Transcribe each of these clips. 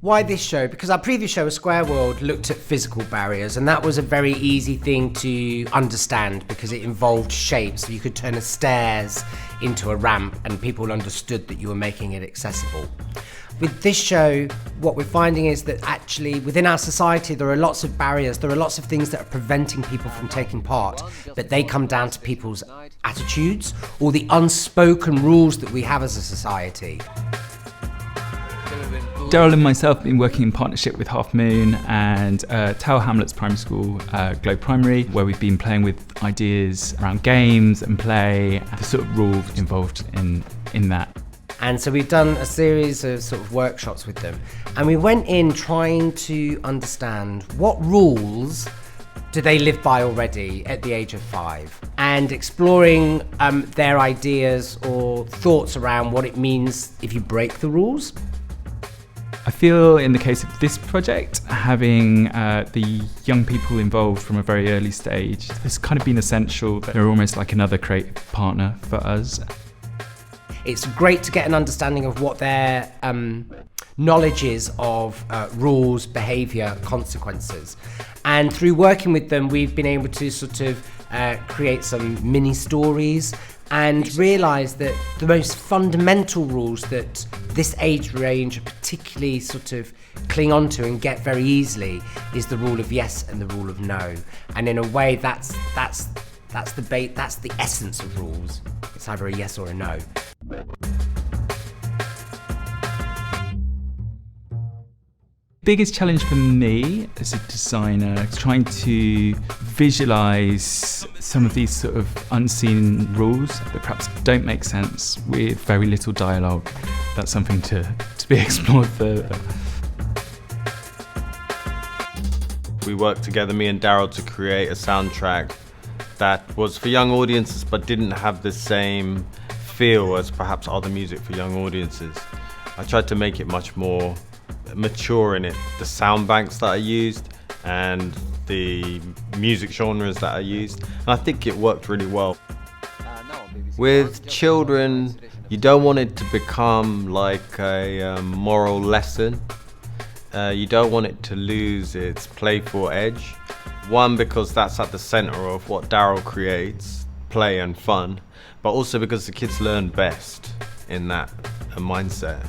Why this show? Because our previous show, A Square World, looked at physical barriers, and that was a very easy thing to understand because it involved shapes. So you could turn a stairs into a ramp and people understood that you were making it accessible. With this show, what we're finding is that actually within our society there are lots of barriers, there are lots of things that are preventing people from taking part, but they come down to people's attitudes or the unspoken rules that we have as a society. Daryl and myself have been working in partnership with Half Moon and Tower Hamlets Primary School, Globe Primary, where we've been playing with ideas around games and play, the sort of rules involved in that. And so we've done a series of sort of workshops with them. And we went in trying to understand what rules do they live by already at the age of 5, and exploring their ideas or thoughts around what it means if you break the rules. I feel in the case of this project, having the young people involved from a very early stage has kind of been essential. They're almost like another creative partner for us. It's great to get an understanding of what their knowledge is of rules, behaviour, consequences. And through working with them, we've been able to sort of create some mini stories and realise that the most fundamental rules that this age range particularly sort of cling on to and get very easily is the rule of yes and the rule of no. And in a way, that's the essence of rules. It's either a yes or a no. Biggest challenge for me as a designer is trying to visualise some of these sort of unseen rules that perhaps don't make sense with very little dialogue. That's something to be explored further. We worked together, me and Daryl, to create a soundtrack that was for young audiences but didn't have the same feel as perhaps other music for young audiences. I tried to make it much more mature in it, the sound banks that I used and the music genres that I used, and I think it worked really well. With children, you don't want it to become like a moral lesson. You don't want it to lose its playful edge. One, because that's at the center of what Daryl creates, play and fun, but also because the kids learn best in that mindset.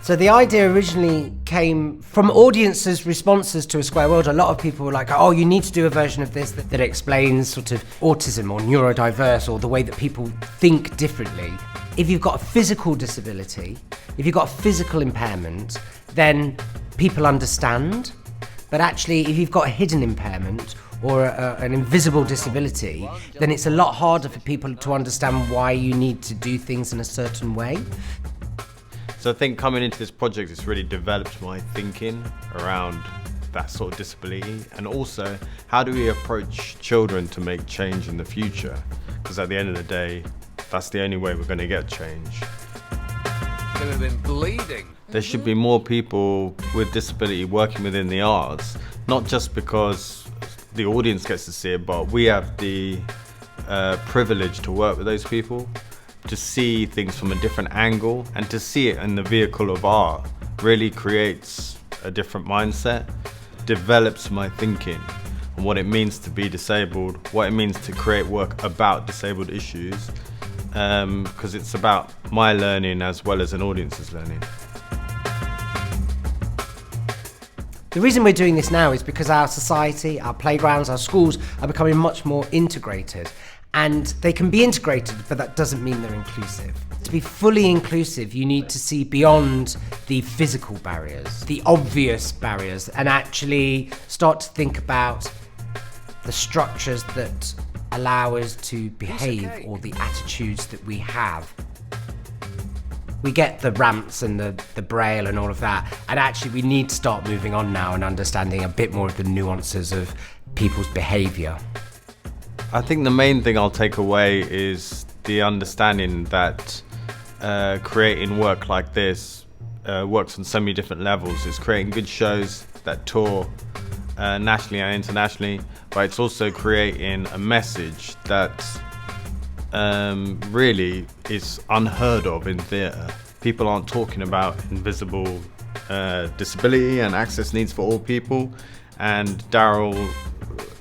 So the idea originally came from audiences' responses to A Square World. A lot of people were like, oh, you need to do a version of this that explains sort of autism or neurodiverse or the way that people think differently. If you've got a physical disability, if you've got a physical impairment, then people understand. But actually, if you've got a hidden impairment or an invisible disability, then it's a lot harder for people to understand why you need to do things in a certain way. So I think coming into this project, it's really developed my thinking around that sort of disability, and also how do we approach children to make change in the future? Because at the end of the day, that's the only way we're going to get change. They've been bleeding. There should be more people with disability working within the arts, not just because the audience gets to see it, but we have the privilege to work with those people, to see things from a different angle, and to see it in the vehicle of art really creates a different mindset, develops my thinking on what it means to be disabled, what it means to create work about disabled issues, because it's about my learning as well as an audience's learning. The reason we're doing this now is because our society, our playgrounds, our schools are becoming much more integrated. And they can be integrated, but that doesn't mean they're inclusive. To be fully inclusive, you need to see beyond the physical barriers, the obvious barriers, and actually start to think about the structures that allow us to behave or the attitudes that we have. We get the ramps and the braille and all of that, and actually we need to start moving on now and understanding a bit more of the nuances of people's behaviour. I think the main thing I'll take away is the understanding that creating work like this works on so many different levels. It's creating good shows that tour nationally and internationally, but it's also creating a message that really is unheard of in theatre. people aren't talking about invisible disability and access needs for all people, and Daryl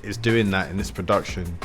is doing that in this production.